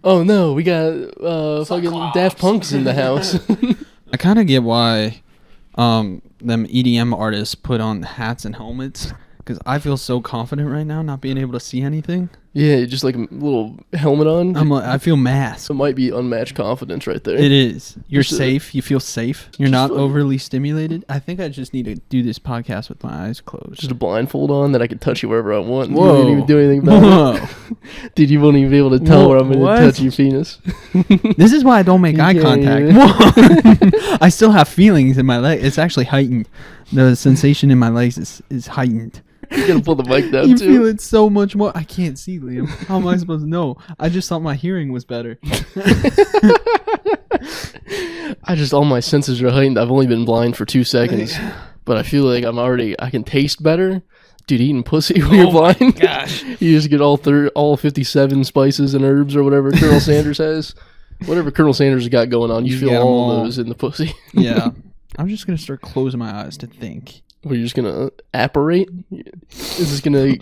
Oh no, we got fucking Daft Punk's in the house. I kind of get why them EDM artists put on hats and helmets, because I feel so confident right now not being able to see anything. Yeah, just like a little helmet on. I feel masked. It might be unmatched confidence right there. It is. You're Just safe. You feel safe. You're not overly stimulated. I think I just need to do this podcast with my eyes closed. Just a blindfold on that I can touch you wherever I want. Whoa. You won't even do anything about it. Dude, you won't even be able to tell where I'm going to touch your penis. This is why I don't make eye contact. Whoa. I still have feelings in my leg. It's actually heightened. The sensation in my legs is heightened. You gotta pull the mic down you too. You feel it so much more. I can't see, Liam. How am I supposed to know? I just thought my hearing was better. All my senses are heightened. I've only been blind for 2 seconds, but I feel like I can taste better. Dude, eating pussy when you're blind. Gosh. You just get all 57 spices and herbs or whatever Colonel Sanders has. Whatever Colonel Sanders has got going on, you feel all those in the pussy. Yeah. I'm just going to start closing my eyes to think. Well, you're just going to apparate? Is this going to...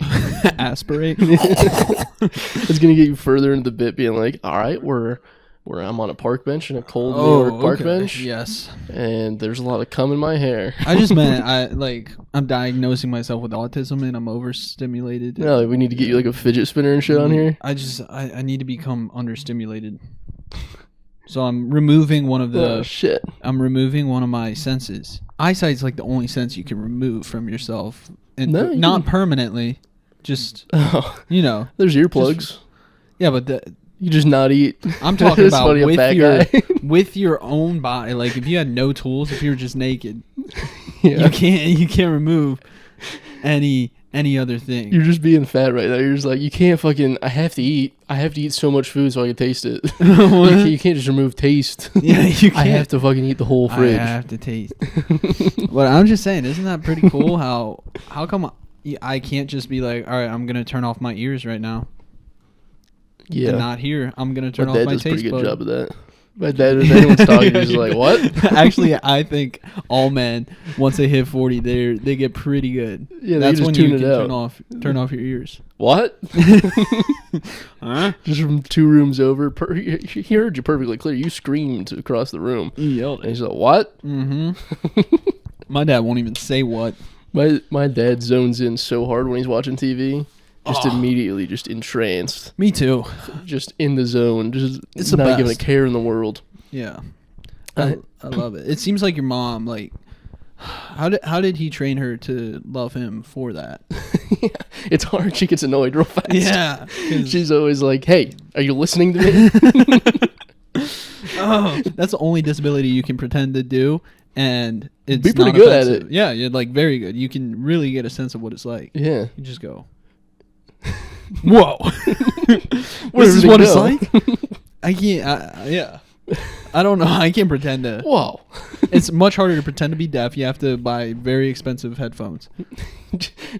Aspirate? It's going to get you further into the bit being like, all right, I'm on a park bench in a cold New York park bench. Yes. And there's a lot of cum in my hair. I just meant, I'm diagnosing myself with autism and I'm overstimulated. No, we need to get you like a fidget spinner and shit on here. I need to become understimulated. So I'm removing one of the... Oh, shit. I'm removing one of my senses. Eyesight's like the only sense you can remove from yourself. And not permanently. Just, There's earplugs. Yeah, but you just not eat. I'm talking about with your own body. Like if you had no tools, if you were just naked, you can't remove any other thing. You're just being fat right now. You're just like, you can't fucking... I have to eat so much food so I can taste it. You can't just remove taste. Yeah, you can't. I have to fucking eat the whole fridge. I have to taste. But I'm just saying, isn't that pretty cool? How come I can't just be like, all right, I'm going to turn off my ears right now. Yeah. And not hear. I'm going to turn off my taste bud. My dad does a pretty good job of that. My dad, if anyone's talking, he's like, what? Actually, I think all men, once they hit 40, they get pretty good. Yeah, that's when you can turn off your ears. What? Huh? Just from 2 rooms over. He heard you perfectly clear. You screamed across the room. You yelled. And he's like, what? Mm-hmm. My dad won't even say what. My dad zones in so hard when he's watching TV. Just immediately just entranced. Me too. Just in the zone. It's not giving a care in the world. Yeah. I love it. It seems like your mom, like, how did he train her to love him for that? Yeah, it's hard. She gets annoyed real fast. Yeah. She's always like, hey, are you listening to me? That's the only disability you can pretend to do. And it's be pretty not good offensive. at it. Yeah, you're like very good. You can really get a sense of what it's like. Yeah. You just go, whoa. This is what it's like? I can't, yeah. I don't know. I can't pretend to. Whoa. It's much harder to pretend to be deaf. You have to buy very expensive headphones.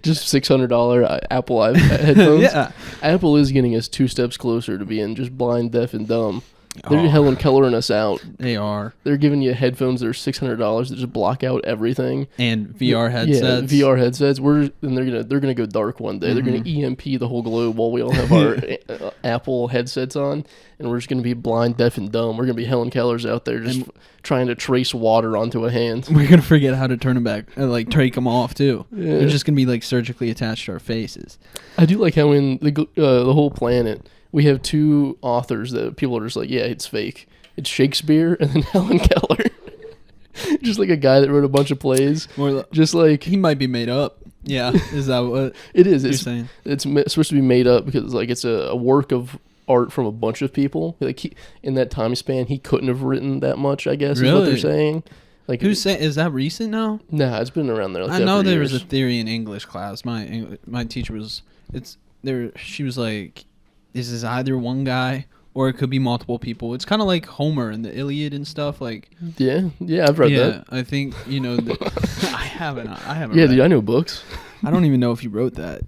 Just $600 Apple headphones. Yeah. Apple is getting us 2 steps closer to being just blind, deaf, and dumb. They're Helen Kellerin us out. They are. They're giving you headphones that are $600 that just block out everything. And VR headsets. Yeah, VR headsets. They're gonna go dark one day. Mm-hmm. They're gonna EMP the whole globe while we all have our Apple headsets on, and we're just gonna be blind, deaf, and dumb. We're gonna be Helen Kellers out there just trying to trace water onto a hand. We're gonna forget how to turn them back, like take them off too. Yeah. They're just gonna be like surgically attached to our faces. I do like how in the whole planet we have 2 authors that people are just like, yeah, it's fake. It's Shakespeare and then Helen Keller. Just like a guy that wrote a bunch of plays. Just like... He might be made up. Yeah. Is that what it is? You're saying? It's supposed to be made up because like it's a work of art from a bunch of people. Like in that time span, he couldn't have written that much, I guess, is what they're saying. Like, who's saying? Is that recent now? Nah, it's been around there. Like I know there was a theory in English class. My teacher was... She was like... This is either one guy or it could be multiple people. It's kind of like Homer and the Iliad and stuff. Like, yeah, I've read that. I think I haven't. Yeah, dude, I know books. I don't even know if you wrote that,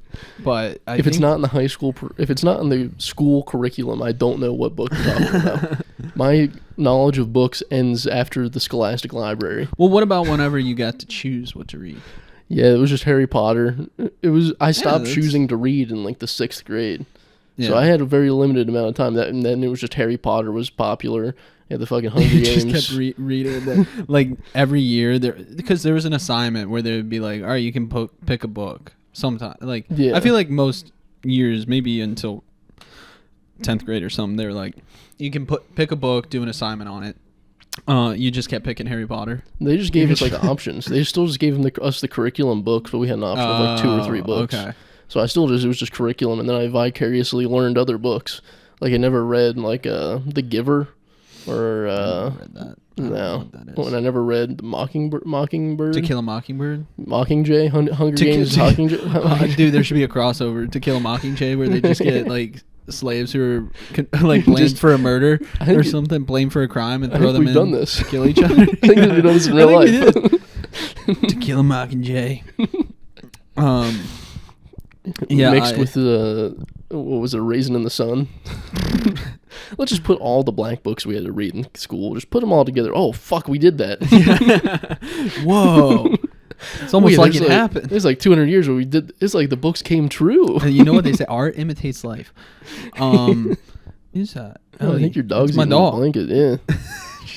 but if it's not in the high school, if it's not in the school curriculum, I don't know what book you're talking about. My knowledge of books ends after the Scholastic Library. Well, what about whenever you got to choose what to read? Yeah, it was just Harry Potter. I stopped choosing to read in like the 6th grade. Yeah. So I had a very limited amount of time. And then it was just Harry Potter was popular. You had the fucking Hunger Games. Just kept reading that. Like every year, because there was an assignment where they would be like, all right, you can pick a book sometime. Like, I feel like most years, maybe until 10th grade or something, they were like, you can pick a book, do an assignment on it. You just kept picking Harry Potter. They just gave us like options. They still just gave us the curriculum books, but we had an option of like 2 or 3 books. Okay. So it was just curriculum, and then I vicariously learned other books. Like I never read like The Giver, or I never read that. No, and I never read Mockingbird. To Kill a Mockingbird. Mockingjay, Hunger Games, Mockingjay. Dude, there should be a crossover To Kill a Mockingjay where they just get like slaves who are like blamed for a murder or something, blamed for a crime, and throw them in. Done this. To kill each other. I think we've done this in real life. To Kill a Mockingjay. Mixed with what was it, Raisin in the Sun? Let's just put all the blank books we had to read in school. Just put them all together. Oh fuck, we did that. Whoa. It's almost like it happened. It's like 200 years where we did. It's like the books came true. You know what they say? Art imitates life. Who's that? I think your dog's my in dog. the blanket. Yeah.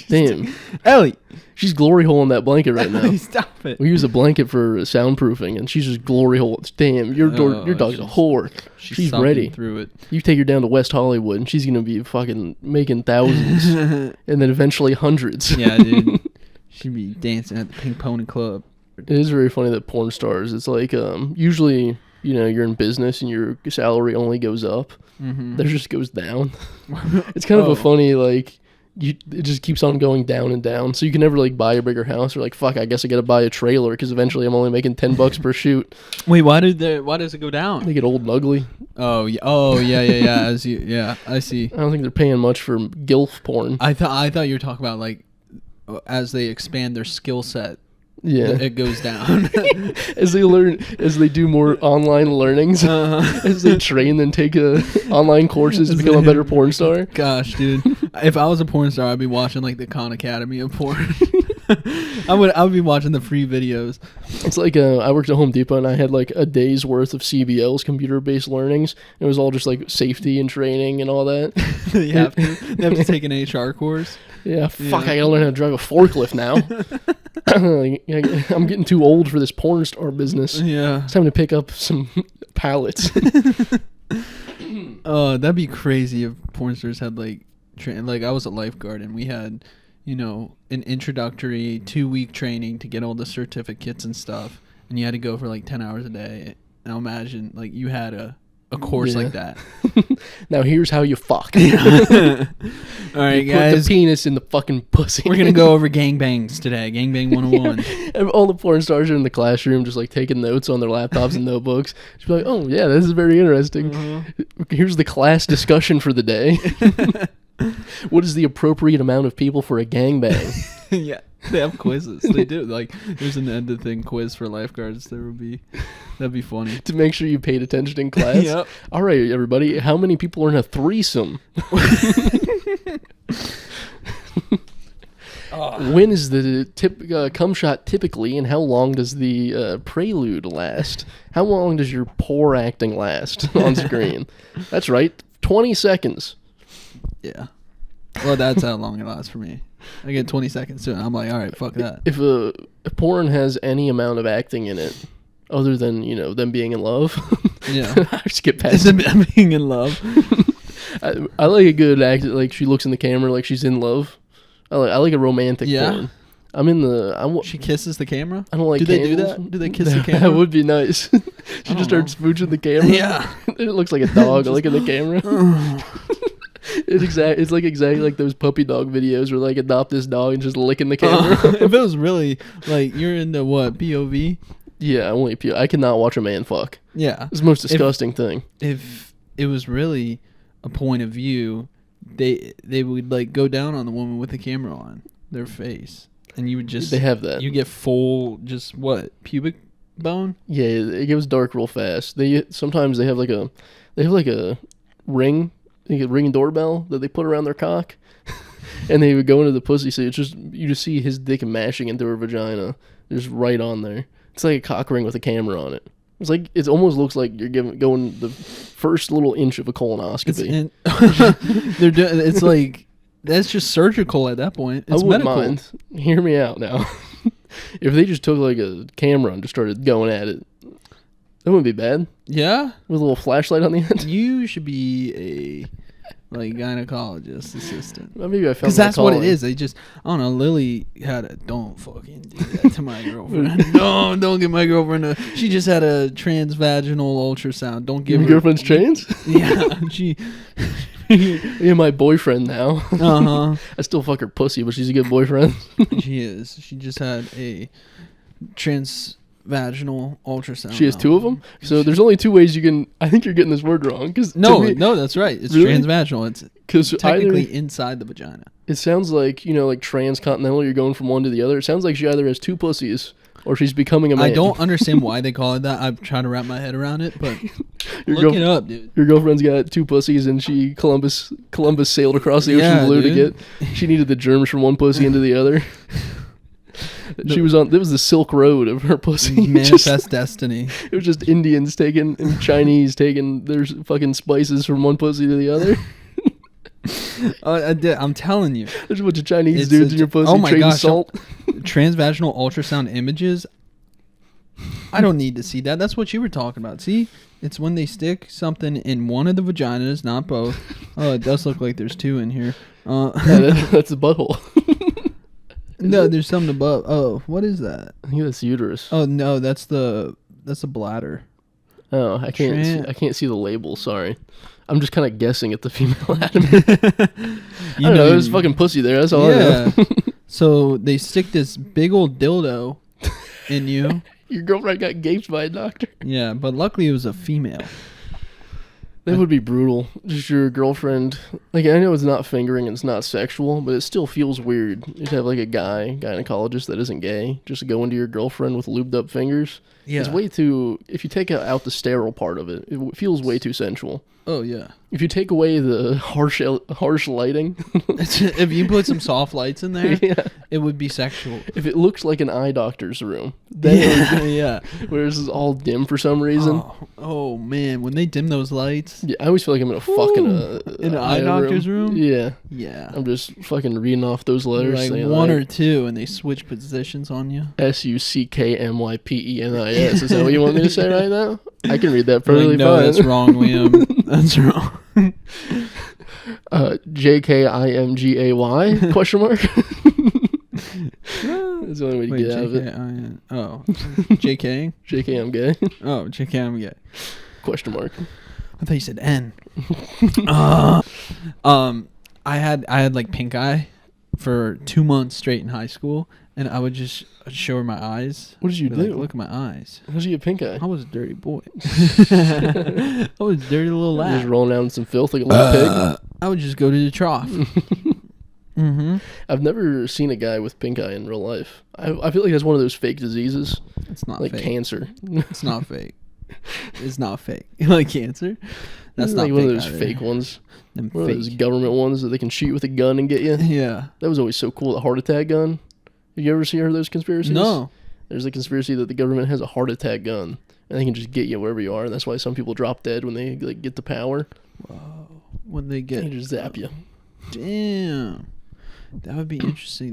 Damn. Ellie. She's glory holing that blanket right now. Stop it. We use a blanket for soundproofing, and she's just glory holing. Damn, your dog's a whore. She's ready. Through it. You take her down to West Hollywood, and she's gonna be fucking making thousands, and then eventually hundreds. Yeah, dude. She'd be dancing at the Pink Pony Club. It is very funny that porn stars. It's like usually you're in business and your salary only goes up. Mm-hmm. Theirs just goes down. It's kind of a funny like. It just keeps on going down and down, so you can never like buy a bigger house or like fuck. I guess I gotta buy a trailer because eventually I'm only making $10 per shoot. Wait, why does it go down? They get old and ugly. Oh yeah. I see. I don't think they're paying much for gilf porn. I thought you were talking about like as they expand their skill set. Yeah, it goes down as they do more online learnings, as they train and take online courses to become a better porn star. Gosh, dude, if I was a porn star, I'd be watching like the Khan Academy of porn. I would be watching the free videos. It's like I worked at Home Depot and I had like a day's worth of CBL's, computer-based learnings. It was all just like safety and training and all that. They have to take an HR course. Yeah, fuck, I gotta learn how to drive a forklift now. I'm getting too old for this porn star business. Yeah. It's time to pick up some pallets. Oh, that'd be crazy if porn stars had like I was a lifeguard and we had, an introductory 2-week training to get all the certificates and stuff, and you had to go for like 10 hours a day. Now imagine like you had a course like that. Now here's how you fuck. All right, you guys. Put the penis in the fucking pussy. We're gonna go over gangbangs today. Gangbang 101. And all the porn stars are in the classroom, just like taking notes on their laptops and notebooks. Just be like, "Oh yeah, this is very interesting. Here's the class discussion for the day. What is the appropriate amount of people for a gangbang?" Yeah. They have quizzes. They do. Like, there's an end of thing quiz for lifeguards. That'd be funny. To make sure you paid attention in class. Yep. All right, everybody. How many people are in a threesome? When is the cum shot typically, and how long does the prelude last? How long does your poor acting last on screen? That's right, 20 seconds. Yeah. Well, that's how long it lasts for me. I get 20 seconds to it, and I'm like, all right, fuck that. If a porn has any amount of acting in it, other than, them being in love, yeah, I just get past them being in love. I like a good act, like she looks in the camera like she's in love. I like a romantic porn. She kisses the camera? I don't like Do candles. they do that? Do they kiss the camera? That would be nice. She just starts smooching the camera. Yeah. It looks like a dog looking at the camera. It's like exactly like those puppy dog videos where like adopt this dog and just licking the camera. If it was really like you're into what, POV? Yeah, only POV. I cannot watch a man fuck. Yeah, it's the most disgusting thing. If it was really a point of view, they would like go down on the woman with the camera on their face, and you would just they have that. You get full just what, pubic bone? Yeah, it goes dark real fast. Sometimes they have like a ring. I think a ring doorbell that they put around their cock, and they would go into the pussy. So you just see his dick mashing into her vagina, just right on there. It's like a cock ring with a camera on it. It's like it almost looks like you're going the first little inch of a colonoscopy. They're doing. It's like that's just surgical at that point. It's I wouldn't medical. mind. Hear me out now. If they just took like a camera and just started going at it, that wouldn't be bad. Yeah, with a little flashlight on the end. You should be a gynecologist assistant. Well, maybe I found because that's what it is. They just I don't know. Lily had a don't fucking do that to my girlfriend. don't give my girlfriend she just had a transvaginal ultrasound. Don't give your her girlfriend's trans. Yeah, she. Yeah, my boyfriend now. I still fuck her pussy, but she's a good boyfriend. She is. She just had a transvaginal ultrasound. She has 2 of them. So there's only 2 ways you can. I think you're getting this word wrong. No, that's right. It's really? Transvaginal. It's technically inside the vagina. It sounds like like transcontinental. You're going from one to the other. It sounds like she either has 2 pussies or she's becoming a man. I don't understand why they call it that. I'm trying to wrap my head around it, but look it up, dude. Your girlfriend's got 2 pussies, and she Columbus sailed across the ocean blue to get. She needed the germs from one pussy into the other. She was on. It was the Silk Road of her pussy. Manifest destiny. It was just Indians taking and Chinese taking their fucking spices from one pussy to the other. I'm telling you, there's a bunch of Chinese dudes in your pussy. Oh my gosh! Salt. Transvaginal ultrasound images. I don't need to see that. That's what you were talking about. See, it's when they stick something in one of the vaginas, not both. Oh, it does look like there's 2 in here. That's the butthole. No, there's something above. Oh, what is that? I think that's uterus. Oh no, that's the bladder. Oh, I can't see the label. Sorry, I'm just kind of guessing at the female anatomy. I don't know. There's fucking pussy there. That's all I know. So they stick this big old dildo in you. Your girlfriend got gaped by a doctor. Yeah, but luckily it was a female. That would be brutal. Just your girlfriend. Like, I know it's not fingering and it's not sexual, but it still feels weird. You have like a gynecologist that isn't gay, just go into your girlfriend with lubed up fingers. Yeah. It's way too. If you take out the sterile part of it, it feels way too sensual. Oh yeah. If you take away the harsh lighting, if you put some soft lights in there, it would be sexual. If it looks like an eye doctor's room, then where this is all dim for some reason. Oh man, when they dim those lights, I always feel like I'm in a fucking in an eye doctor's room. Yeah. I'm just fucking reading off those letters, like 1 or 2, and they switch positions on you. SUCKMYPENIS. Is that what you want me to say right now? I can read that perfectly fine. No, that's wrong, Liam. That's wrong. JKIMGAY question mark. That's the only way to get out of it. JK? JK, I'm gay. Oh, JK, I'm gay. Question mark. I thought you said N. I had like pink eye for 2 months straight in high school, and I would just show her my eyes. What did you do? Like, look at my eyes. How'd you get pink eye? I was a dirty boy. I was a dirty little lad. Just rolling down in some filth like a little pig. I would just go to the trough. I've never seen a guy with pink eye in real life. I feel like that's one of those fake diseases. It's not like fake. Cancer. It's not fake. It's not fake. Like cancer? That's not like one of those fake ones. One of those government ones that they can shoot with a gun and get you. Yeah. That was always so cool. The heart attack gun. Have you ever heard of those conspiracies? No. There's a conspiracy that the government has a heart attack gun, and they can just get you wherever you are, and that's why some people drop dead when they get the power. Whoa. When they get... They just zap you. Damn. That would be interesting.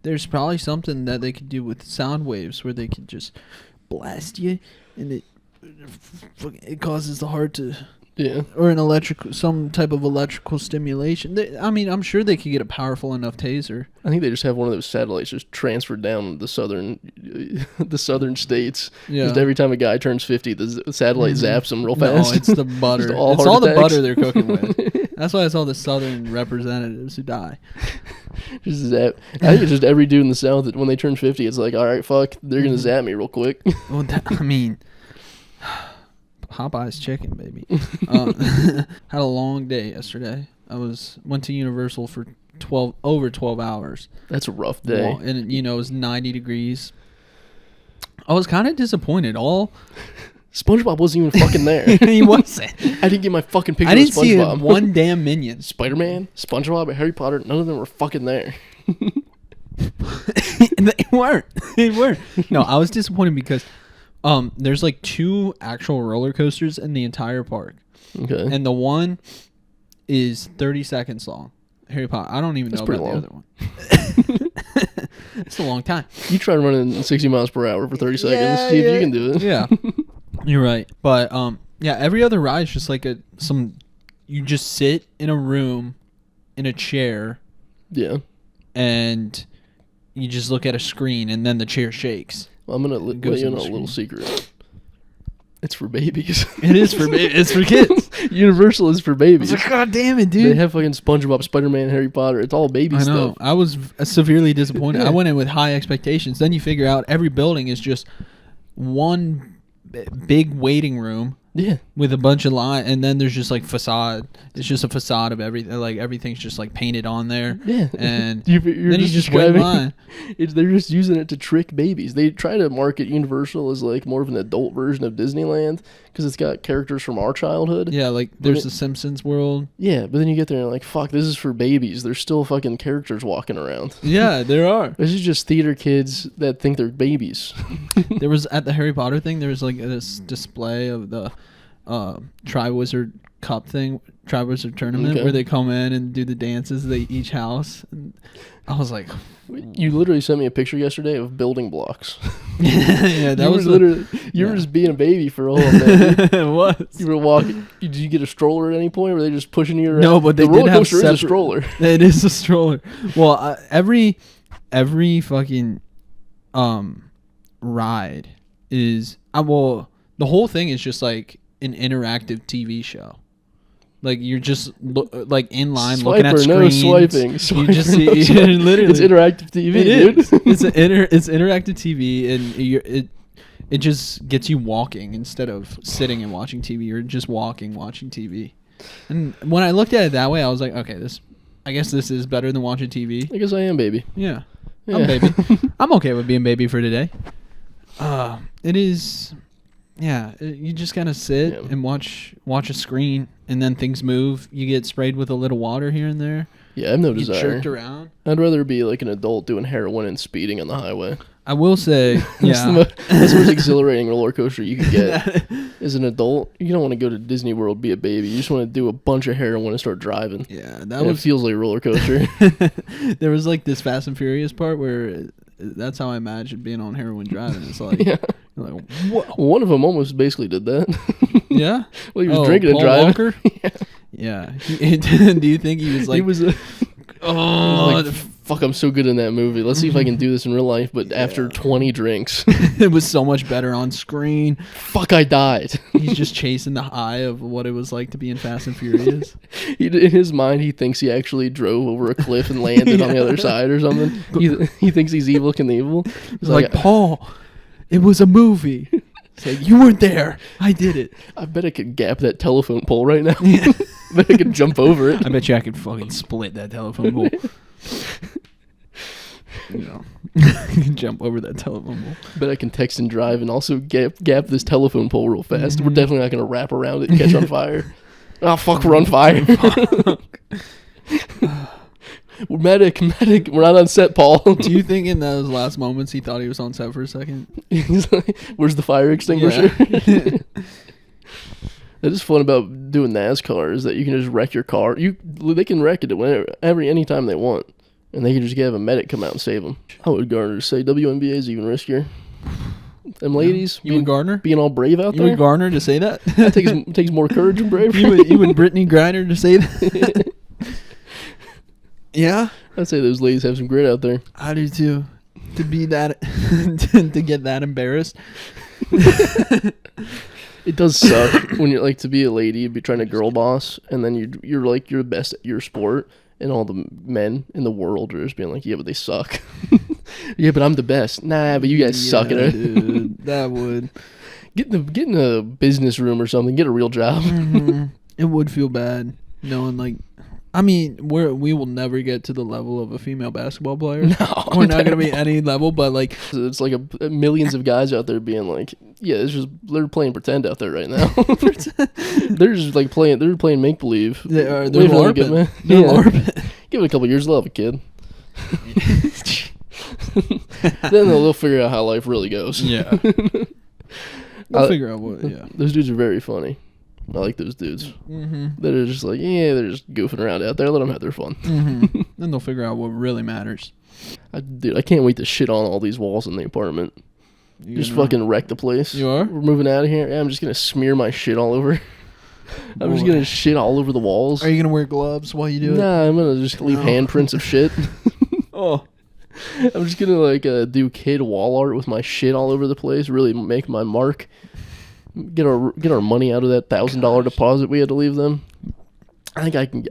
There's probably something that they could do with sound waves where they could just blast you, and it causes the heart to... Yeah. Or some type of electrical stimulation. I'm sure they could get a powerful enough taser. I think they just have one of those satellites just transferred down the southern states. Yeah. Just every time a guy turns 50, the satellite zaps him real fast. No, it's the butter. It's all the butter they're cooking with. That's why it's all the southern representatives who die. Just zap. I think it's just every dude in the South that when they turn 50, it's like, all right, fuck, they're gonna zap me real quick. Well, Popeye's chicken, baby. Had a long day yesterday. I went to Universal for over 12 hours. That's a rough day. Well, and it was 90 degrees. I was kind of disappointed. SpongeBob wasn't even fucking there. He wasn't. I didn't get my fucking picture of SpongeBob. I didn't see one damn minion. Spider-Man, SpongeBob, Harry Potter, none of them were fucking there. They weren't. No, I was disappointed because There's like 2 actual roller coasters in the entire park. Okay. And the one is 30 seconds long. Harry Potter. I don't even know about the other one. It's a long time. You try to run in 60 miles per hour for 30 seconds. See if you can do it. Yeah. You're right. But yeah, every other ride is just like you just sit in a room in a chair. Yeah. And you just look at a screen and then the chair shakes. Well, I'm going to let you know a little secret. It's for babies. It is for babies. It's for kids. Universal is for babies. I was like, God damn it, dude. They have fucking SpongeBob, Spider-Man, Harry Potter. It's all baby stuff. I know. I was severely disappointed. I went in with high expectations. Then you figure out every building is just one big waiting room. Yeah. With a bunch of line, and then there's just like facade. It's just a facade of everything. Like everything's just like painted on there. Yeah. And you're then you just wait in line. They're just using it to trick babies. They try to market Universal as like more of an adult version of Disneyland because it's got characters from our childhood. Yeah, like there's the Simpsons world. Yeah, but then you get there and you're like, fuck, this is for babies. There's still fucking characters walking around. Yeah, there are. This is just theater kids that think they're babies. There was at the Harry Potter thing. There was like this display of the Triwizard Cup thing, Triwizard Tournament, where they come in and do the dances. They each house. And I was like, you literally sent me a picture yesterday of building blocks. Yeah, that was literally you were just being a baby for a whole minute. It was. You were walking. Did you get a stroller at any point? Were they just pushing you around? No, but they the did roller have coaster is a stroller. It is a stroller. Well, every fucking ride is the whole thing is just like an interactive TV show. Like you're just like in line looking at screens. No swiping. You just see literally. It's interactive TV. Dude. It's interactive TV, and it just gets you walking instead of sitting and watching TV. You're just watching TV. And when I looked at it that way, I was like, okay, I guess this is better than watching TV. I guess I am baby. Yeah. I'm baby. I'm okay with being baby for today. It is. Yeah, you just kind of sit and watch a screen, and then things move. You get sprayed with a little water here and there. Yeah, I have no you desire. Jerked around. I'd rather be like an adult doing heroin and speeding on the highway. I will say, yeah. That's the most exhilarating roller coaster you could get. As an adult, you don't want to go to Disney World, be a baby. You just want to do a bunch of heroin and start driving. Yeah, it feels like a roller coaster. There was like this Fast and Furious part where that's how I imagined being on heroin driving. It's like, yeah. Like what? Well, one of them almost basically did that. Yeah. Well, he was drinking Paul and driving. Walker? Yeah. Do you think he was like? He was. Fuck! I'm so good in that movie. Let's see if I can do this in real life. But after 20 drinks, it was so much better on screen. Fuck! I died. He's just chasing the high of what it was like to be in Fast and Furious. In his mind, he thinks he actually drove over a cliff and landed on the other side or something. He thinks he's Evil Knievel. He's like, Paul, it was a movie. It's like, you weren't there. I did it. I bet I could gap that telephone pole right now. I bet I could jump over it. I bet you I could fucking split that telephone pole. You know, you can jump over that telephone pole. Bet I can text and drive and also gap this telephone pole real fast. Mm-hmm. We're definitely not going to wrap around it and catch on fire. Oh, fuck, we're on fire. Medic. We're not on set, Paul. Do you think in those last moments he thought he was on set for a second? He's like, where's the fire extinguisher? Yeah. That is fun about doing NASCAR is that you can just wreck your car. They can wreck it anytime they want, and they can just have a medic come out and save them. I would Garner say WNBA is even riskier. Them ladies, you and Garner being all brave out there. You and Garner to say that? That takes more courage and bravery. You and Brittany Griner to say that. Yeah, I'd say those ladies have some grit out there. I do too. To be that, to get that embarrassed. It does suck when you're like to be a lady, be trying to girl boss, and then you're like you're the best at your sport, and all the men in the world are just being like, yeah, but they suck. Yeah, but I'm the best. Nah, but you guys suck at it. Dude, that would get in a business room or something. Get a real job. Mm-hmm. It would feel bad knowing like. I mean, we will never get to the level of a female basketball player. No, we're not going to be any level, but like it's like millions of guys out there being like, yeah, they're playing pretend out there right now. They're just like they're playing make believe. They're LARPing. They're LARPing. Give it a couple years, they'll have a kid. Then they'll figure out how life really goes. Yeah. We'll figure out what. Yeah, those dudes are very funny. I like those dudes. Mm-hmm. They're just like, they're just goofing around out there. Let them have their fun. Mm-hmm. Then they'll figure out what really matters. Dude, I can't wait to shit on all these walls in the apartment. Just fucking wreck the place. You are? We're moving out of here. Yeah, I'm just gonna smear my shit all over. I'm just gonna shit all over the walls. Are you gonna wear gloves while you do it? Nah, I'm gonna just leave handprints of shit. Oh. I'm just gonna do kid wall art with my shit all over the place. Really make my mark. Get our money out of that $1,000 deposit we had to leave them. I think I can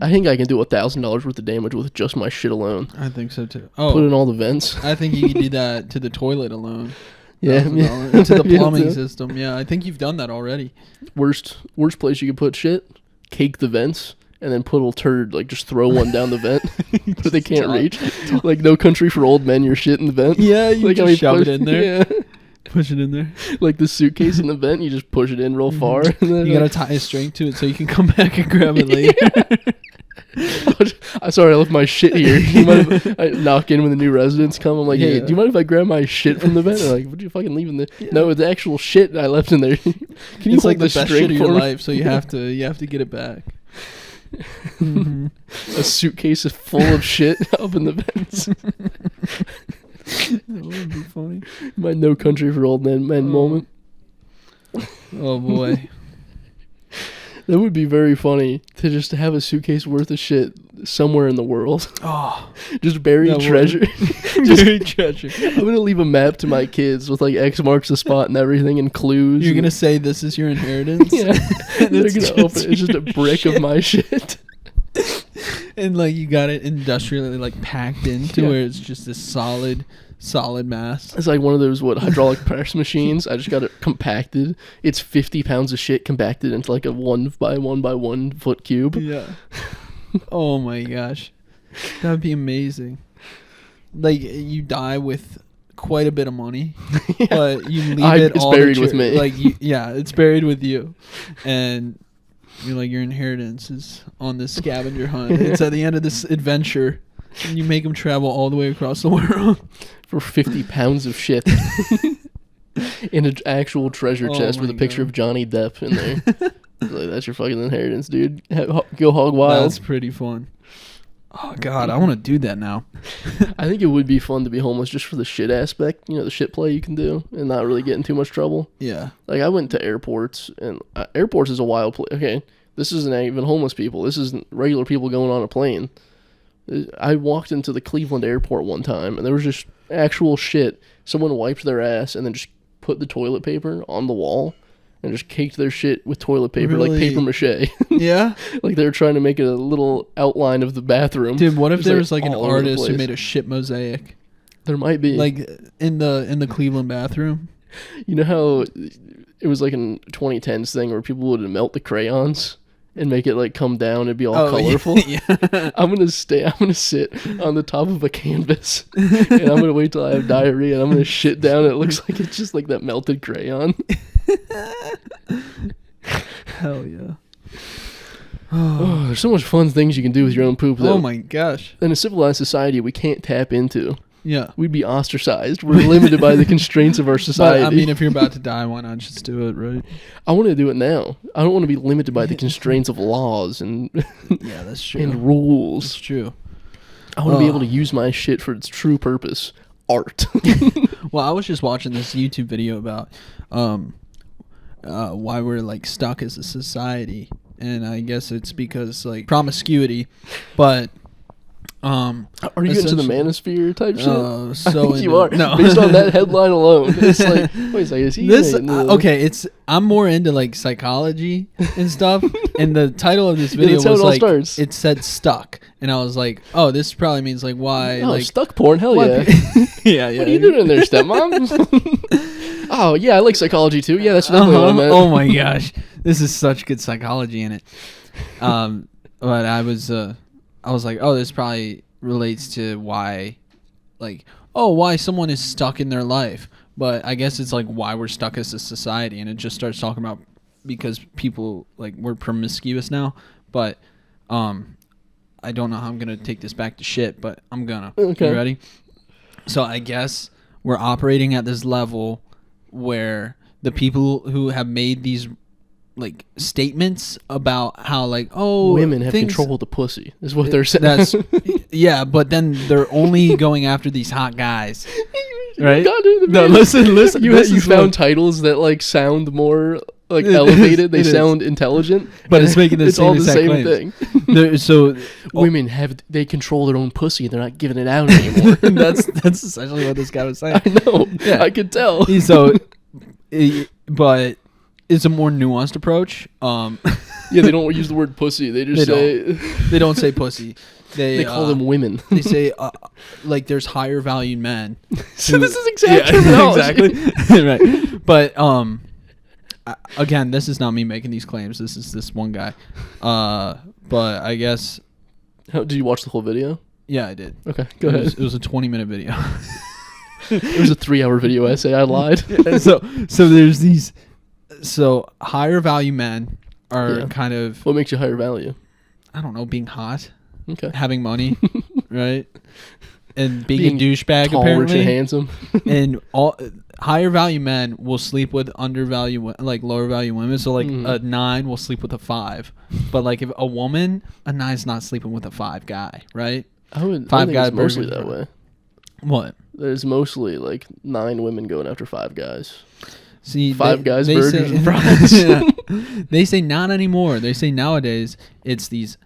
do $1,000 worth of damage with just my shit alone. I think so too. Oh, put in all the vents. I think you can do that to the toilet alone. Yeah, to the plumbing system. Yeah, I think you've done that already. Worst place you could put shit. Cake the vents. And then put a turd, just throw one down the vent that they can't reach. Like No Country for Old Men, your shit in the vent. Yeah, you just shove it in there. Yeah. Push it in there. Like the suitcase in the vent, you just push it in real far. And then, you gotta tie a string to it so you can come back and grab it later. I'm sorry, I left my shit here. You mind if I knock in when the new residents come? I'm like, hey, do you mind if I grab my shit from the vent? They're like, what, you fucking leaving the? Yeah. No, it's actual shit I left in there. Can you it's like the best shit of your life, so you have to get it back. Mm-hmm. A suitcase is full of shit up in the vents. That would be funny. My No Country for Old Men moment. Oh boy. That would be very funny to just have a suitcase worth of shit somewhere in the world. Oh, just buried treasure. Buried treasure. I'm gonna leave a map to my kids with X marks the spot and everything and clues. You're gonna say this is your inheritance. Yeah, they're gonna open it. It's just a brick of my shit. And you got it industrially packed into where it's just this solid mass. It's like one of those hydraulic press machines. I just got it compacted. It's 50 pounds of shit compacted into a 1 by 1 by 1 foot cube. Yeah. Oh my gosh, that would be amazing. You die with quite a bit of money, but you leave it all. It's buried with me. It's buried with you, and you're your inheritance is on this scavenger hunt. It's at the end of this adventure, and you make them travel all the way across the world for 50 pounds of shit in an actual treasure chest with a picture of Johnny Depp in there. That's your fucking inheritance, dude. Go hog wild. That's pretty fun. Oh God, I want to do that now. I think it would be fun to be homeless just for the shit aspect, the shit play you can do and not really get in too much trouble. Yeah. I went to airports, and airports is a wild place. Okay, this isn't even homeless people. This isn't regular people going on a plane. I walked into the Cleveland airport one time, and there was just actual shit. Someone wiped their ass and then just put the toilet paper on the wall and just caked their shit with toilet paper, like paper mache. Yeah? They were trying to make a little outline of the bathroom. Dude, what if there was an artist who made a shit mosaic? There might be. In the Cleveland bathroom? You know how it was in 2010s thing where people would melt the crayons and make it come down and be all colorful? Yeah. I'm gonna sit on the top of a canvas and I'm gonna wait till I have diarrhea and I'm gonna shit down and it looks like it's just that melted crayon. Hell yeah. Oh, there's so much fun things you can do with your own poop though. Oh my gosh. In a civilized society we can't tap into. Yeah. We'd be ostracized. We're limited by the constraints of our society. But, if you're about to die, why not just do it, right? I want to do it now. I don't want to be limited by the constraints of laws and yeah, that's true. and rules. That's true. I want to be able to use my shit for its true purpose, art. Well, I was just watching this YouTube video about why we're stuck as a society, and I guess it's because promiscuity, but are you into the manosphere type shit? So I think you are. No. Based on that headline alone, it's wait a second, is he this? Okay, I'm more into psychology and stuff, and the title of this video was it said stuck, and I was like, oh, this probably means why? Oh, stuck porn, hell yeah. Yeah. What are you doing in there, stepmom? Oh yeah, I like psychology too. Yeah, that's definitely what I meant. Oh my gosh, this is such good psychology in it. But I was like, oh, this probably relates to why, why someone is stuck in their life. But I guess it's why we're stuck as a society, and it just starts talking about because people we're promiscuous now. But I don't know how I'm gonna take this back to shit, but I'm gonna. Okay. You ready? So I guess we're operating at this level where the people who have made these like statements about how like women have control of the pussy is what they're saying. Yeah, but then they're only going after these hot guys, right? No, listen. You found titles that like sound more like elevated. They sound intelligent, but it's making it's all the same thing. So women they control their own pussy. They're not giving it out anymore. That's essentially what this guy was saying. I know. Yeah. I could tell. So, but it's a more nuanced approach. Yeah, they don't use the word pussy. They just they don't say pussy. They call them women. They say like there's higher valued men. So this is exactly right. But again, this is not me making these claims. This is this one guy. But I guess. Did you watch the whole video? Yeah, I did. Okay, go ahead. It was a 20-minute video. It was a 3-hour video essay. I lied. So there's these. So higher value men are kind of. What makes you higher value? I don't know, being hot. Okay. Having money, right? And being a douchebag, tall, apparently. Rich, and handsome. And all higher value men will sleep with undervalue, like lower value women. So like a 9 will sleep with a 5, but like if a 9's not sleeping with a 5 guy, right? I think it's mostly that way. What? There's mostly like 9 women going after 5 guys. See, 5 guys, burgers, and fries. Yeah. They say not anymore. They say nowadays it's these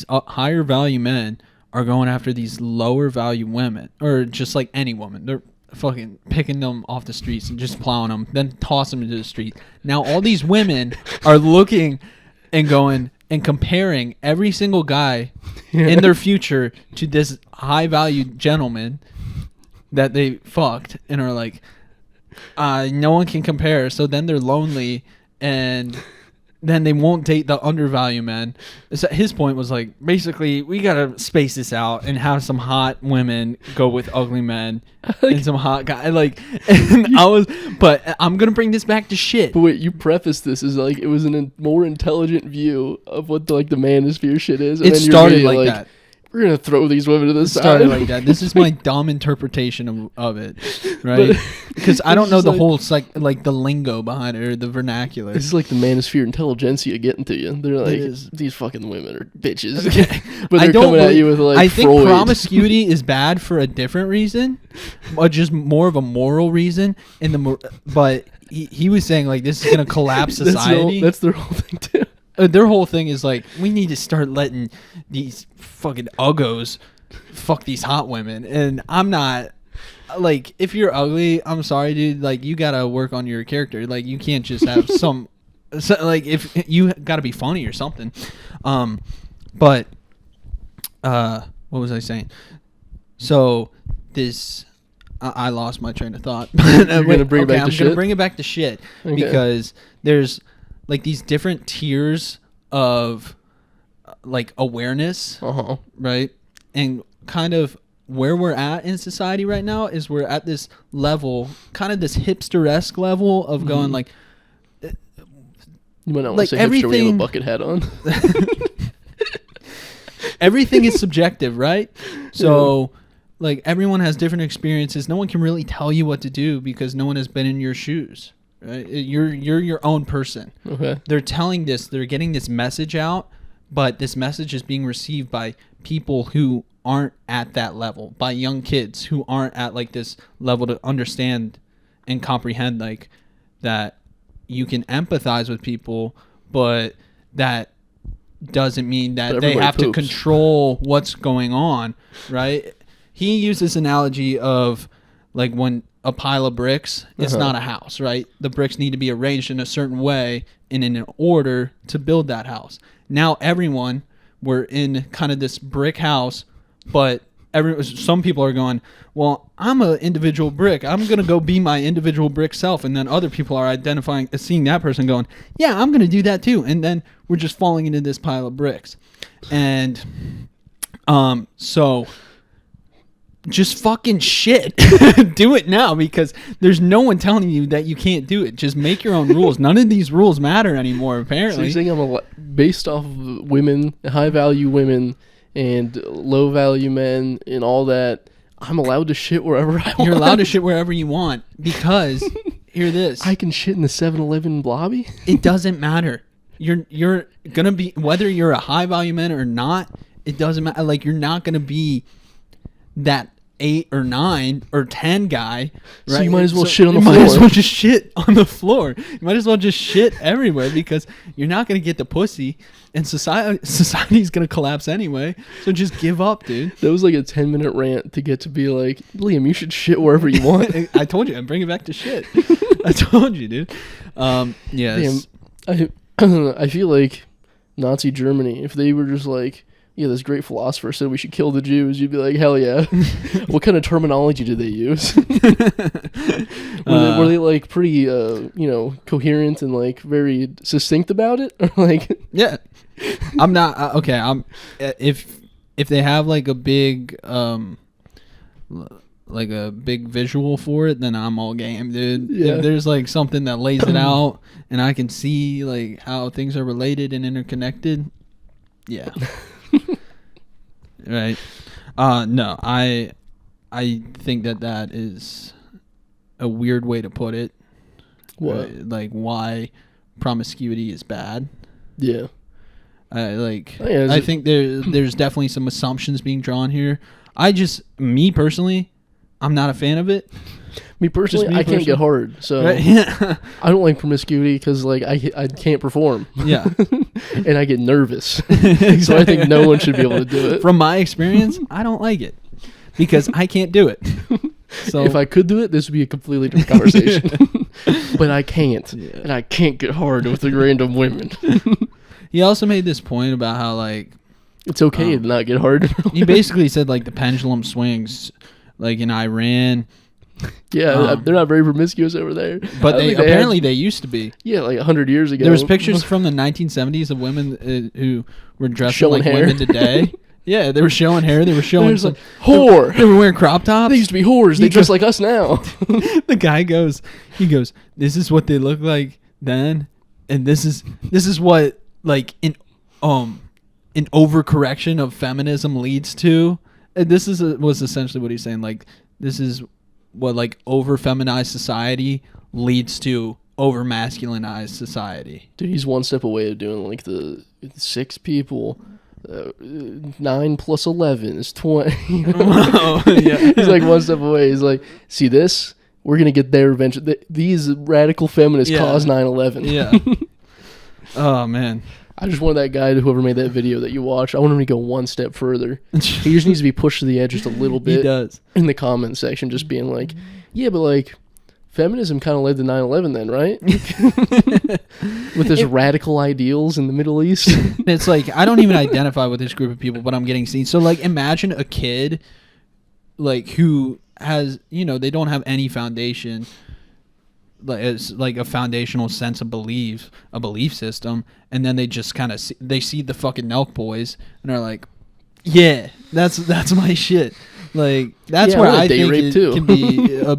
higher value men are going after these lower value women, or just like any woman. They're fucking picking them off the streets and just plowing them, then toss them into the street. Now all these women are looking and going and comparing every single guy in their future to this high value gentleman that they fucked, and are like, no one can compare. So then they're lonely, and then they won't date the undervalued men. So his point was like, basically, we gotta space this out and have some hot women go with ugly men and some hot guy. Like, and but I'm gonna bring this back to shit. But wait, you preface this as like it was a more intelligent view of what the manosphere shit is. And it then started like that. We're gonna throw these women to the side. Started like that. This is my dumb interpretation of it, right? Because I don't know the whole like the lingo behind it or the vernacular. This is like the manosphere intelligentsia getting to you. They're like, these fucking women are bitches, but they're coming at you with like. I think promiscuity is bad for a different reason, but just more of a moral reason. But he was saying like this is gonna collapse society. That's their whole thing too. Their whole thing is like, we need to start letting these fucking uggos fuck these hot women. And I'm not, like, if you're ugly, I'm sorry, dude. Like, you gotta work on your character. Like, you can't just have like, if you gotta be funny or something. But what was I saying? So this, I lost my train of thought. You're gonna bring it back to shit? I'm gonna bring it back to shit because there's like these different tiers of like awareness, right? And kind of where we're at in society right now is we're at this level, kind of this hipster-esque level of going like, you might not want like to say hipster when you have a bucket hat on. Everything is subjective, right? So like everyone has different experiences. No one can really tell you what to do because no one has been in your shoes. Right? You're your own person. Okay. They're getting this message out, but this message is being received by people who aren't at that level, by young kids who aren't at like this level to understand and comprehend like that you can empathize with people, but that doesn't mean that they have to control what's going on, right? He used this analogy of like when a pile of bricks is not a house, right? The bricks need to be arranged in a certain way and in an order to build that house. Now we're in kind of this brick house, but some people are going, well, I'm an individual brick. I'm going to go be my individual brick self. And then other people are seeing that person going, yeah, I'm going to do that too. And then we're just falling into this pile of bricks. And so just fucking shit. Do it now because there's no one telling you that you can't do it. Just make your own rules. None of these rules matter anymore, apparently. So you're saying based off of women, high value women, and low value men, and all that, I'm allowed to shit wherever I want. You're allowed to shit wherever you want because hear this. I can shit in the 7-Eleven lobby? It doesn't matter. You're gonna be, whether you're a high volume man or not, it doesn't matter. Like, you're not gonna be that 8 or 9 or 10 guy, right? So you might as well shit on the floor. floor. You might as well just shit on the floor. You might as well just shit everywhere, because you're not gonna get the pussy, and society's gonna collapse anyway. So just give up, dude. That was like a 10-minute rant to get to be like, Liam, you should shit wherever you want. I told you, I'm bringing it back to shit. I told you, dude. Yes. Damn, I feel like Nazi Germany, if they were just like, yeah, this great philosopher said we should kill the Jews, you'd be like, hell yeah. What kind of terminology did they use? Were they like pretty, coherent and like very succinct about it? Or like, yeah, I'm not okay. If they have like a big visual for it, then I'm all game, dude. Yeah. If there's like something that lays it out and I can see like how things are related and interconnected, yeah. Right. No, I think that is a weird way to put it. What? Like, why promiscuity is bad. Yeah. I think there's definitely some assumptions being drawn here. Me personally, I'm not a fan of it. Me personally, I can't get hard, so right? Yeah. I don't like promiscuity because like I can't perform. Yeah. And I get nervous. Exactly. So I think no one should be able to do it. From my experience, I don't like it because I can't do it. So if I could do it, this would be a completely different conversation. But I can't, and I can't get hard with the random women. He also made this point about how like it's okay to not get hard. He basically said like the pendulum swings, like in Iran. Yeah, they're not very promiscuous over there. But they used to be. Yeah, like 100 years ago. There was pictures from the 1970s of women who were dressed showing like hair. women today. Yeah, they were showing hair. They were showing like whore. They were wearing crop tops. They used to be whores. They dress like us now. The guy goes, this is what they look like then, and this is what like an overcorrection of feminism leads to. And this was essentially what he's saying. Like, this is what like over feminized society leads to over masculinized society. Dude, he's one step away of doing like the 6 people. 9 plus 11 is 20. Oh, yeah. He's like one step away. He's like, see this? We're gonna get there eventually. These radical feminists caused 9/11. Yeah. Oh man. I just want that guy, whoever made that video that you watch, I want him to go one step further. He just needs to be pushed to the edge just a little bit. He does. In the comment section, just being like, yeah, but like, feminism kind of led to 9/11 then, right? With his radical ideals in the Middle East. It's like, I don't even identify with this group of people, but I'm getting seen. So like, imagine a kid like who has, they don't have any foundation, like it's like a foundational sense of belief, a belief system, and then they just kind of they see the fucking Nelk Boys and are like, yeah, that's my shit. Like, that's where I think it can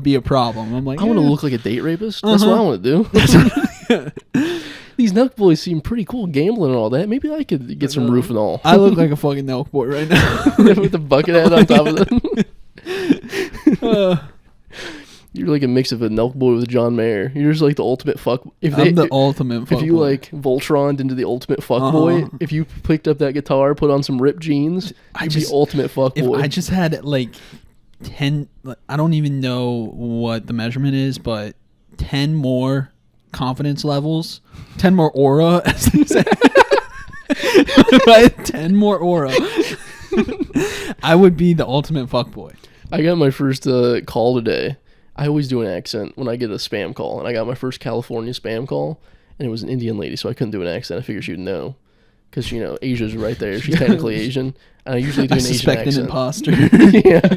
be a problem. I'm like, I want to look like a date rapist. That's what I want to do. These Nelk Boys seem pretty cool gambling and all that. Maybe I could get some roof and all. I look like a fucking Nelk Boy right now. With the bucket head on top of them. You're like a mix of a Nelk Boy with John Mayer. You're just like the ultimate fuck. I'm the ultimate fuck boy. If you like Voltroned into the ultimate fuck boy, if you picked up that guitar, put on some ripped jeans, you'd be ultimate fuck boy. If I just had like 10, I don't even know what the measurement is, but 10 more confidence levels, 10 more aura, as they say. If I had 10 more aura, I would be the ultimate fuck boy. I got my first call today. I always do an accent when I get a spam call, and I got my first California spam call, and it was an Indian lady, so I couldn't do an accent. I figured she would know, because Asia's right there. She's technically Asian, and I usually do an Asian accent. An imposter. Yeah,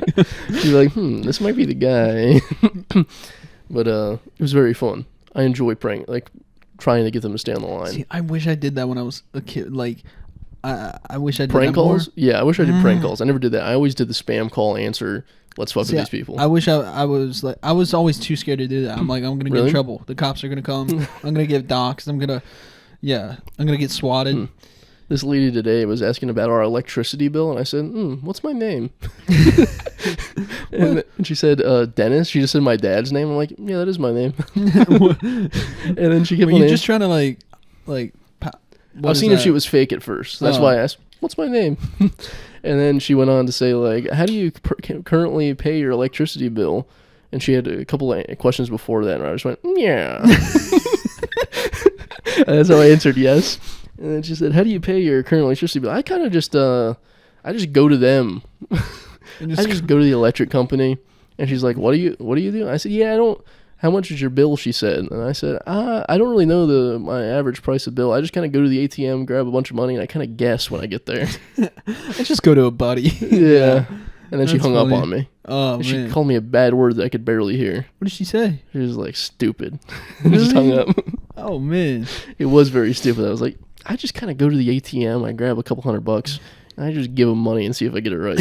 she's like, this might be the guy. But it was very fun. I enjoy trying to get them to stay on the line. See, I wish I did that when I was a kid. Like, I wish I did prank that calls. More. Yeah, I wish I did prank calls. I never did that. I always did the spam call answer. Let's fuck with these people. I wish I was like, I was always too scared to do that. I'm like, I'm gonna get in trouble. The cops are gonna come. I'm gonna get doxxed. I'm gonna get swatted. This lady today was asking about our electricity bill, and I said, "What's my name?" And she said, Dennis. She just said my dad's name. I'm like, yeah, that is my name. And then she kept Were you just trying to like I was seeing if she was fake at first. That's why I asked, what's my name? And then she went on to say, like, how do you currently pay your electricity bill? And she had a couple of questions before that, and I just went, yeah. And that's how I answered yes. And then she said, how do you pay your current electricity bill? I kind of just, I just go to them. I just go to the electric company. And she's like, what do you do? I said, yeah, how much is your bill? She said. And I said, I don't really know my average price of bill. I just kind of go to the ATM, grab a bunch of money, and I kind of guess when I get there. I just go to a buddy. Yeah. And then she hung up on me. Oh, man. She called me a bad word that I could barely hear. What did she say? She was like, stupid. And just hung up. Oh, man. It was very stupid. I was like, I just kind of go to the ATM, I grab a couple $100, and I just give them money and see if I get it right.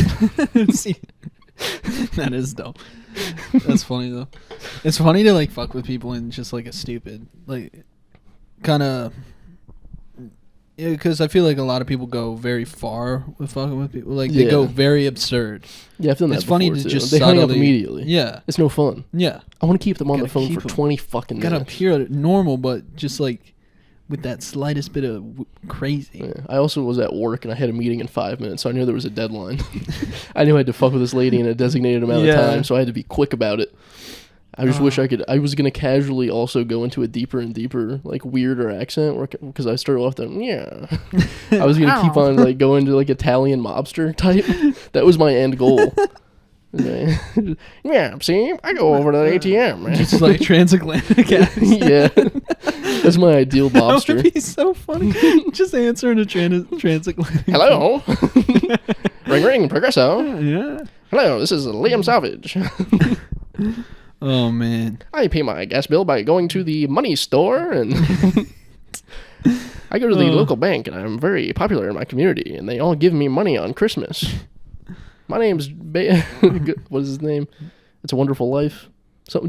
That is dope. That's funny, though. It's funny to, like, fuck with people and just, like, a stupid, like, kind of... Yeah, because I feel like a lot of people go very far with fucking with people. Like, they go very absurd. Yeah, I've done that It's funny to too. just They hang up subtly- immediately. Yeah. It's no fun. Yeah. I want to keep them on the Gotta phone keep for them. 20 fucking minutes. Gotta appear normal, but just, like, with that slightest bit of crazy. Yeah. I also was at work, and I had a meeting in 5 minutes, so I knew there was a deadline. I knew I had to fuck with this lady in a designated amount of time, so I had to be quick about it. I just wish I could. I was gonna casually also go into a deeper and deeper, like, weirder accent, because I started off that. Yeah, I was gonna keep on like going to like Italian mobster type. That was my end goal. Okay. Yeah, see, I go over to the ATM, man. Just like transatlantic accent. Yeah, that's my ideal That mobster. would be so funny. Just answering a transatlantic. Hello, ring ring, Progresso. Yeah. Hello, this is Liam Salvage. Oh, man. I pay my gas bill by going to the money store, and I go to the local bank, and I'm very popular in my community, and they all give me money on Christmas. My name's what is his name? It's a Wonderful Life.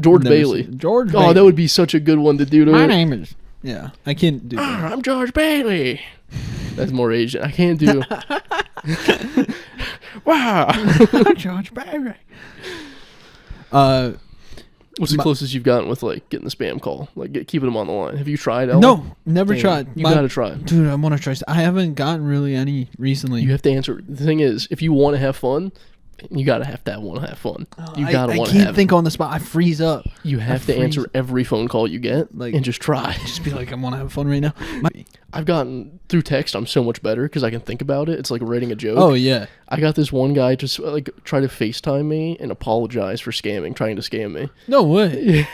George Bailey. George Bailey. Oh, that would be such a good one to do. My name is... Yeah, I can't do that. I'm George Bailey. That's more Asian. I can't do... Wow. I'm George Bailey. What's the closest you've gotten with, like, getting the spam call? Like, keeping them on the line. Have you tried, Ella? No, never tried. You gotta try. Dude, I want to try. I haven't gotten really any recently. You have to answer. The thing is, if you want to have fun, you gotta want to have fun. You gotta want to have. I can't think on the spot. I freeze up. You have to answer every phone call you get, like, and just try. Just be like, I want to have fun right now. I've gotten through text. I'm so much better because I can think about it. It's like writing a joke. Oh yeah. I got this one guy just like try to FaceTime me and apologize for trying to scam me. No way.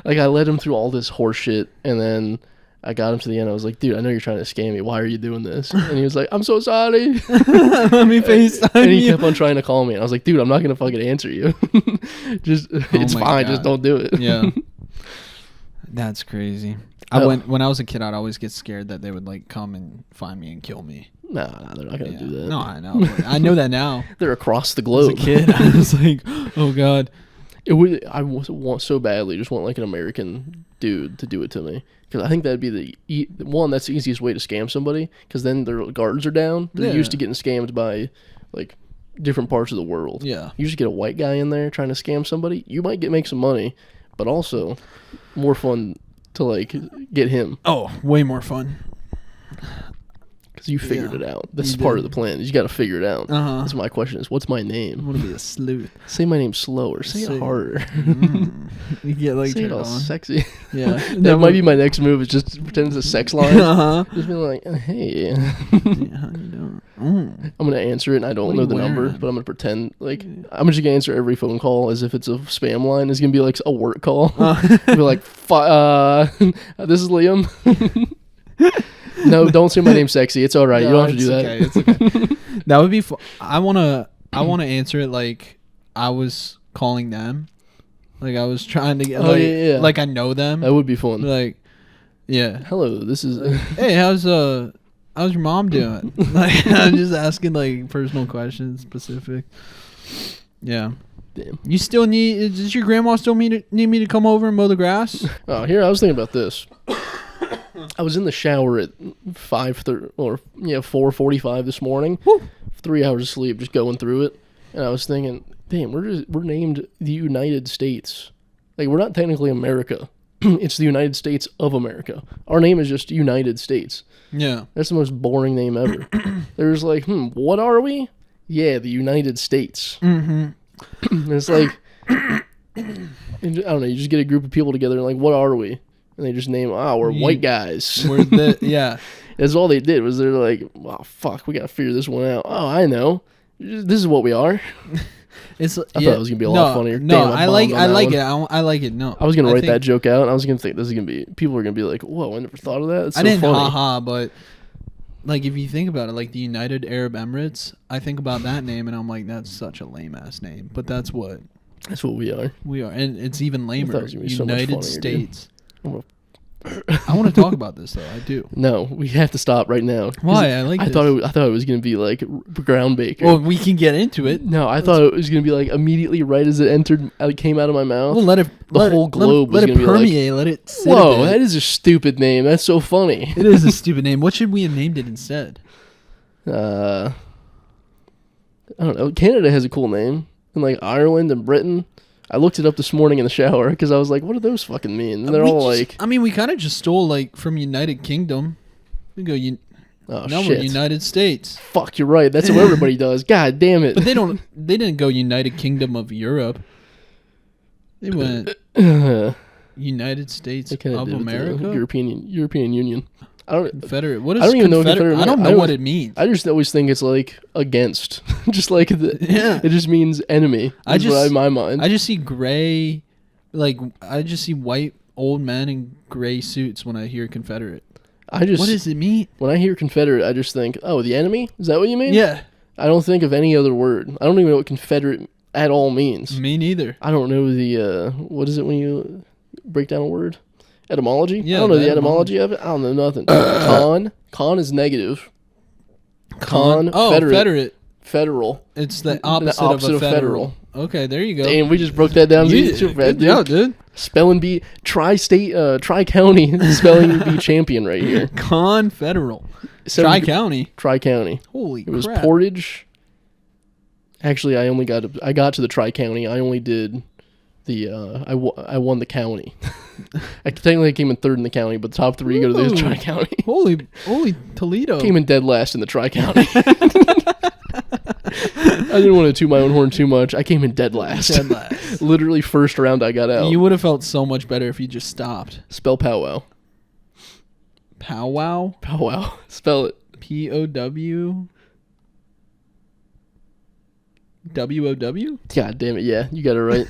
Like, I led him through all this horse shit, and then I got him to the end. I was like, dude, I know you're trying to scam me. Why are you doing this? And he was like, I'm so sorry. Let me FaceTime And he kept on trying to call me. And I was like, dude, I'm not going to fucking answer you. It's fine. God. Just don't do it. Yeah. That's crazy. When I was a kid, I'd always get scared that they would, like, come and find me and kill me. Nah, they're not going to do that. No, I know. I know that now. They're across the globe. As a kid, I was like, oh, God. I want so badly just want, like, an American dude to do it to me. Because I think that'd be that's the easiest way to scam somebody. Because then their guards are down. They're used to getting scammed by, like, different parts of the world. Yeah. You just get a white guy in there trying to scam somebody. You might make some money, but also more fun to, like, get him. Oh, way more fun. Because you figured it out. That's part of the plan. You got to figure it out. That's my question is, what's my name? I want to be a sleuth. Say my name slower. Say it harder. You get, like, say it all sexy. Yeah. That might be my next move, is just to pretend it's a sex line. Just be like, hey. How you doing? I'm going to answer it, and I don't know the number, but I'm going to pretend, like, I'm just going to answer every phone call as if it's a spam line. It's going to be, like, a work call. Be like, this is Liam. No, don't say my name sexy. It's all right. No, you don't have to do that. Okay, it's okay. That would be fun. I wanna answer it like I was calling them. Like, I was trying to get like I know them. That would be fun. Like, yeah. Hello, this is hey, how's your mom doing? Like, I'm just asking, like, personal questions, specific. Yeah. Damn. You still does your grandma still need me to come over and mow the grass? Oh, here, I was thinking about this. I was in the shower at 4:45 this morning. Woo. 3 hours of sleep, just going through it. And I was thinking, damn, we're named the United States. Like, we're not technically America. It's the United States of America. Our name is just United States. Yeah. That's the most boring name ever. There's like, what are we? Yeah, the United States. And it's like, I don't know, you just get a group of people together and like, what are we? And they just name, we're white guys. Yeah. That's all they did was they're like, wow, fuck, we got to figure this one out. Oh, I know. This is what we are. I thought it was gonna be a lot funnier. No, Damn, I like it. No, I was gonna write that joke out. And I was gonna think this is gonna be. People are gonna be like, "Whoa, I never thought of that." It's so I didn't, funny. but like if you think about it, like the United Arab Emirates, I think about that name and I'm like, that's such a lame ass name. But that's what we are. We are, and it's even lamer. United so much funnier, States. I want to talk about this though. I do. No, we have to stop right now. Why? I thought it was gonna be like ground baker. Well, we can get into it. No, I thought it was gonna be like immediately right as it came out of my mouth. Well, let it the whole globe was gonna permeate. Be like, let it sit whoa, that is a stupid name. That's so funny. It is a stupid name. What should we have named it instead? I don't know. Canada has a cool name, and like Ireland and Britain. I looked it up this morning in the shower because I was like, what do those fucking mean? And they're all like... I mean, we kind of just stole, like, from United Kingdom. We go... now we're United States. Fuck, you're right. That's what everybody does. God damn it. But they didn't go United Kingdom of Europe. They went United States of America? European Union. Confederate. What is I don't even know Confederate? I don't know what it means. I just always think it's like against. Just like it just means enemy. In my mind. I just see gray, like I just see white old men in gray suits when I hear Confederate. What does it mean? When I hear Confederate, I just think, oh, the enemy? Is that what you mean? Yeah. I don't think of any other word. I don't even know what Confederate at all means. Me neither. I don't know the what is it when you break down a word? Etymology? Yeah, I don't know the etymology of it. I don't know nothing. Con is negative. Federate. Federal. It's the opposite of federal. Okay, there you go. Damn, we just broke that down. Yeah, dude. Spelling bee, tri-state, tri-county spelling bee champion right here. Confederal. Tri-county. Tri-county. Holy crap. It was Portage. Actually, I got to the tri-county. I only did the I won the county. I technically came in third in the county, but the top three go to the tri-county. Holy Toledo! Came in dead last in the tri-county. I didn't want to toot my own horn too much. I came in dead last. Literally first round I got out. You would have felt so much better if you just stopped. Spell powwow. Powwow. Powwow. Spell it. POW. WOW? God damn it! Yeah, you got it right.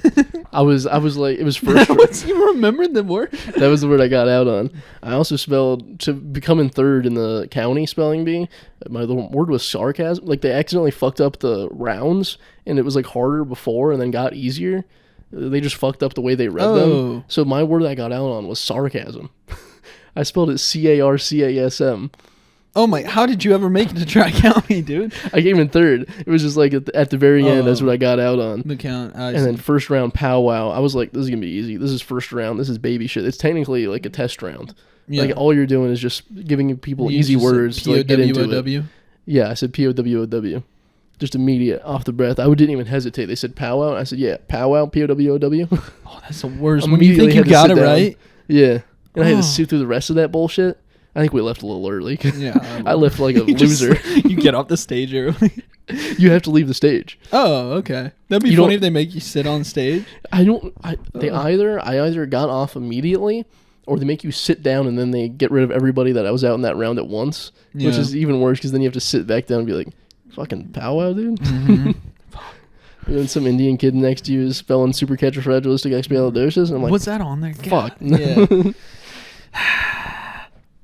I was like, it was first. You remembered the word? That was the word I got out on. I also spelled to become in third in the county spelling bee. The word was sarcasm. Like they accidentally fucked up the rounds, and it was like harder before, and then got easier. They just fucked up the way they read them. So my word I got out on was sarcasm. I spelled it CARCASM. Oh my! How did you ever make it to Tri-County, dude? I came in third. It was just like at the very end. That's what I got out on. The count. And then first round powwow. I was like, this is gonna be easy. This is first round. This is baby shit. It's technically like a test round. Yeah. Like all you're doing is just giving people easy words to like, get into it. Yeah, I said POWOW. Just immediate, off the breath. I didn't even hesitate. They said powwow. I said, yeah, powwow, POWOW. Oh, that's the worst. When you think you got it right. Yeah. And I had to sit through the rest of that bullshit. I think we left a little early. Yeah. I left like a loser. You get off the stage early. You have to leave the stage. Oh, okay. That'd be funny if they make you sit on stage. I either got off immediately or they make you sit down and then they get rid of everybody that I was out in that round at once, which is even worse because then you have to sit back down and be like, fucking powwow, dude. Mm-hmm. And then some Indian kid next to you is spelling supercalifragilisticexpialidocious, and I'm like, what's that on there? Fuck. Yeah.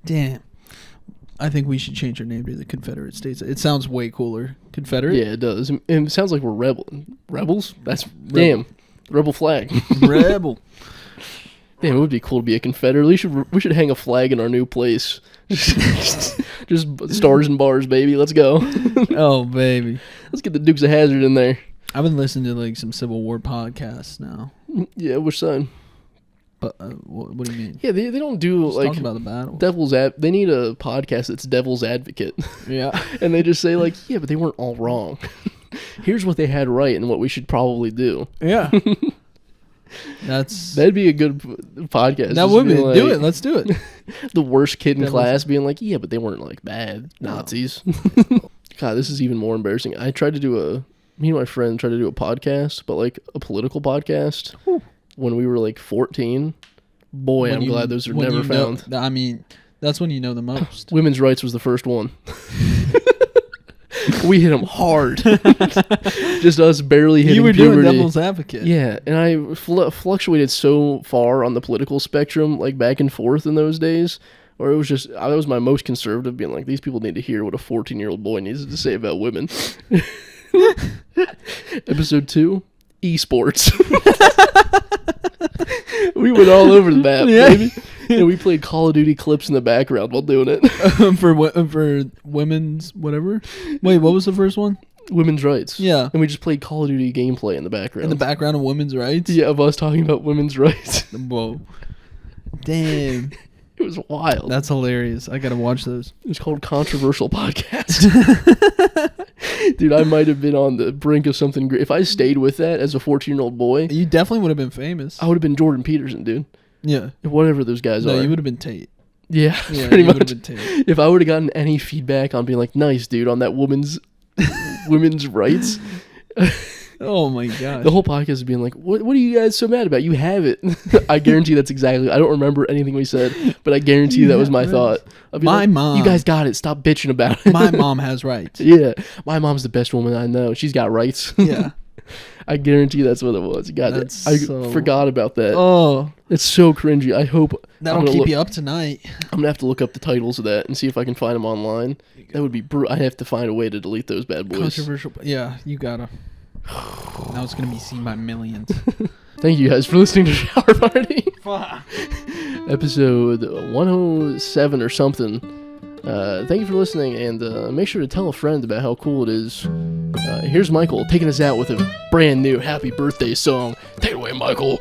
Damn. I think we should change our name to the Confederate States. It sounds way cooler. Confederate? Yeah, it does. And it sounds like we're rebels? That's damn. Rebel flag. Rebel. Damn, it would be cool to be a Confederate. We should hang a flag in our new place. Just stars and bars, baby. Let's go. Oh, baby. Let's get the Dukes of Hazzard in there. I've been listening to like some Civil War podcasts now. Yeah, which side? But what do you mean? Yeah, they don't do just like talk about the battle. They need a podcast that's devil's advocate. Yeah, and they just say like, yeah, but they weren't all wrong. here's what they had right and what we should probably do. Yeah. That'd be a good podcast. That would be. Like, do it. Let's do it. The worst kid in class being like, yeah, but they weren't like bad Nazis. God, this is even more embarrassing. Me and my friend tried to do a podcast, but like a political podcast when we were like 14. Boy, I'm glad those are never found. I mean, that's when you know the most. Women's rights was the first one. We hit them hard. Just us barely hitting puberty. You were doing devil's advocate. Yeah, and I fluctuated so far on the political spectrum, like back and forth in those days, where it was just, I was my most conservative, being like, these people need to hear what a 14-year-old boy needs to say about women. Episode 2, esports. We went all over the map, baby. And we played Call of Duty clips in the background while doing it. For women's whatever. Wait, what was the first one? Women's rights. Yeah. And we just played Call of Duty gameplay in the background. In the background of women's rights? Yeah, of us talking about women's rights. Whoa. Damn. It was wild. That's hilarious. I gotta watch those. It's called Controversial Podcast. Dude, I might have been on the brink of something great. If I stayed with that as a 14-year-old boy... You definitely would have been famous. I would have been Jordan Peterson, dude. Yeah. Whatever those guys are. No, you would have been Tate. Yeah, pretty much. If I would have gotten any feedback on being like, nice, dude, on that women's rights... Oh my god! The whole podcast is being like, what are you guys so mad about? You have it. I guarantee that's exactly... I don't remember anything we said, but I guarantee you that was my thought. My mom... You guys got it. Stop bitching about it. My mom has rights. Yeah. My mom's the best woman I know. She's got rights. Yeah. I guarantee that's what it was. God, I forgot about that. Oh. It's so cringy. I hope... That'll keep you up tonight. I'm going to have to look up the titles of that and see if I can find them online. That would be brutal. I have to find a way to delete those bad boys. Controversial... Yeah, you gotta... Now it's going to be seen by millions. Thank you guys for listening to Shower Party. Episode 107 or something. Thank you for listening, and make sure to tell a friend about how cool it is. Here's Michael taking us out with a brand new happy birthday song. Take it away, Michael.